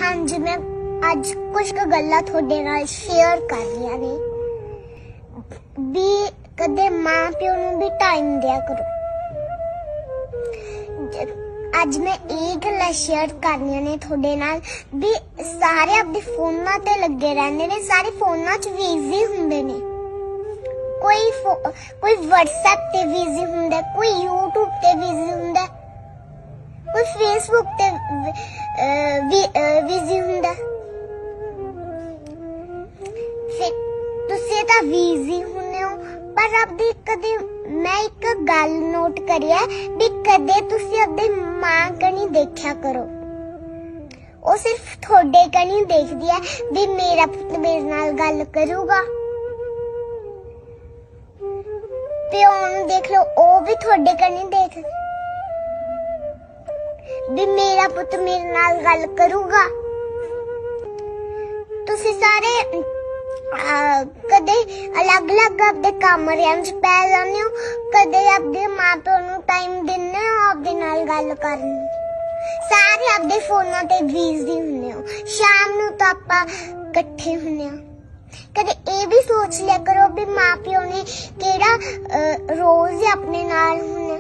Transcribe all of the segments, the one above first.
हाँ जी, मैं ਅੱਜ ਕੁਝ ਕੁ ਗੱਲਾਂ ਤੁਹਾਡੇ ਨਾਲ ਸ਼ੇਅਰ ਕਰਨੀਆਂ ਨੇ ਵੀ ਕਦੇ ਮਾਂ ਪਿਓ ਨੂੰ ਵੀ ਟਾਈਮ ਦਿਆ ਕਰੋ। ਅੱਜ मैं ਇਹ ਗੱਲਾਂ ਸ਼ੇਅਰ ਕਰਨੀਆਂ ਨੇ ਤੁਹਾਡੇ ਨਾਲ ਵੀ ਸਾਰੇ ਆਪਣੇ ਫੋਨਾਂ ਤੇ ਲੱਗੇ ਰਹਿੰਦੇ ਨੇ, ਸਾਰੇ ਫੋਨਾਂ 'ਚ ਬਿਜ਼ੀ ਹੁੰਦੇ ਨੇ। कोई WhatsApp ਤੇ ਬਿਜ਼ੀ ਹੁੰਦਾ, ਕੋਈ YouTube ਤੇ ਬਿਜ਼ੀ ਹੁੰਦਾ, कोई Facebook ਤੇ ਬਿਜ਼ੀ ਹੁੰਦਾ। फिर तुसी तां बिजी हुंदे हो, पर आपदी कदे मैं एक गल नोट करी है भी कदे तुसी अपनी मां कनी देखा करो। वो सिर्फ थोड़े कनी देखदी है भी मेरा पुत्त मेरे नाल गल करूगा। प्यो नूं देख लो, वो भी थोड़े कनी देख भी मेरा पुत्त मेरे नाल गल करूगा। तुसी सारे कदे अलग अलग अपने कमरियां च पै जांदे हो, कदे अपने मां प्यो नूं टाइम दिंदे हो अपने नाल गल करन। सारे अपने फोनां ते बिजी हुंदे हो, शाम नूं तां आपां इकट्ठे हुंदे हो। कदे ये भी सोच लिया करो भी मां प्यो ने केड़ा रोज ही अपने नाल हुंदे,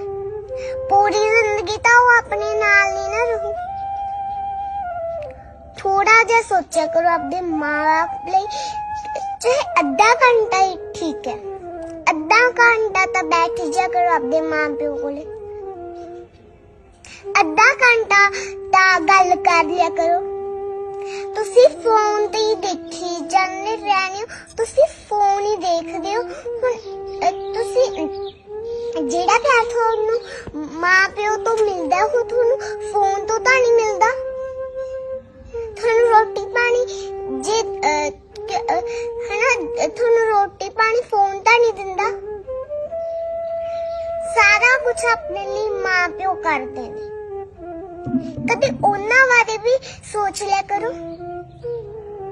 पूरी जिंदगी तां ओह अपने नाल नहीं ना रहू। थोड़ा जा सोचा करो अपने मां बाप लई, चाहे आधा घंटा ही ठीक है, आधा घंटा तो बैठ जा करो अपने मां प्यो कोले, आधा घंटा ता गल कर लिया करो। तुसी फोन ते ही देखी जाने रहने हो, तुसी फोन ही देखदे हो। हुण तुसी जेड़ा प्यार तुहानू मां प्यो तो मिलदा हो तुहानू फोन तो तां नहीं मिलदा। तुहानू रोटी पानी जे है ना, तुहानू रोटी पानी फोन तां नहीं दिंदा। सारा कुछ अपने लिए मां प्यो करदे ने, कदे उन्हां बारे भी सोच लिया करो।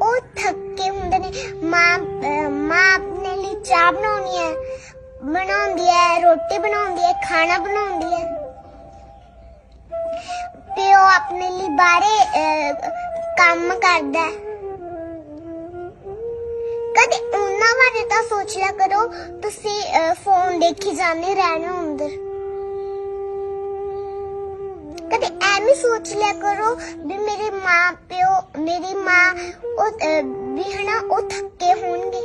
ਉਹ ਥੱਕੇ ਹੁੰਦੇ ਨੇ, ਮਾਂ ਆਪਣੇ ਲਈ ਚਾਹ ਬਣਾਉਂਦੀ ਹੈ, ਰੋਟੀ ਬਣਾਉਂਦੀ ਹੈ, ਖਾਣਾ ਬਣਾਉਂਦੀ ਹੈ। ਪਿਓ ਆਪਣੇ ਲਈ ਬਾਹਰੇ ਕੰਮ ਕਰਦਾ ਹੈ। ਕਦੇ ਉਹਨਾਂ ਬਾਰੇ ਤਾਂ ਸੋਚ ਲਿਆ ਕਰੋ। ਤੁਸੀਂ ਫੋਨ ਦੇਖੀ ਜਾਂਦੇ ਰਹਿਣਾ ਅੰਦਰ, कदे ऐਵੇਂ सोच लिया करो भी मेरे मां प्यो मेरी मां भी है ना, वो थके होंगे।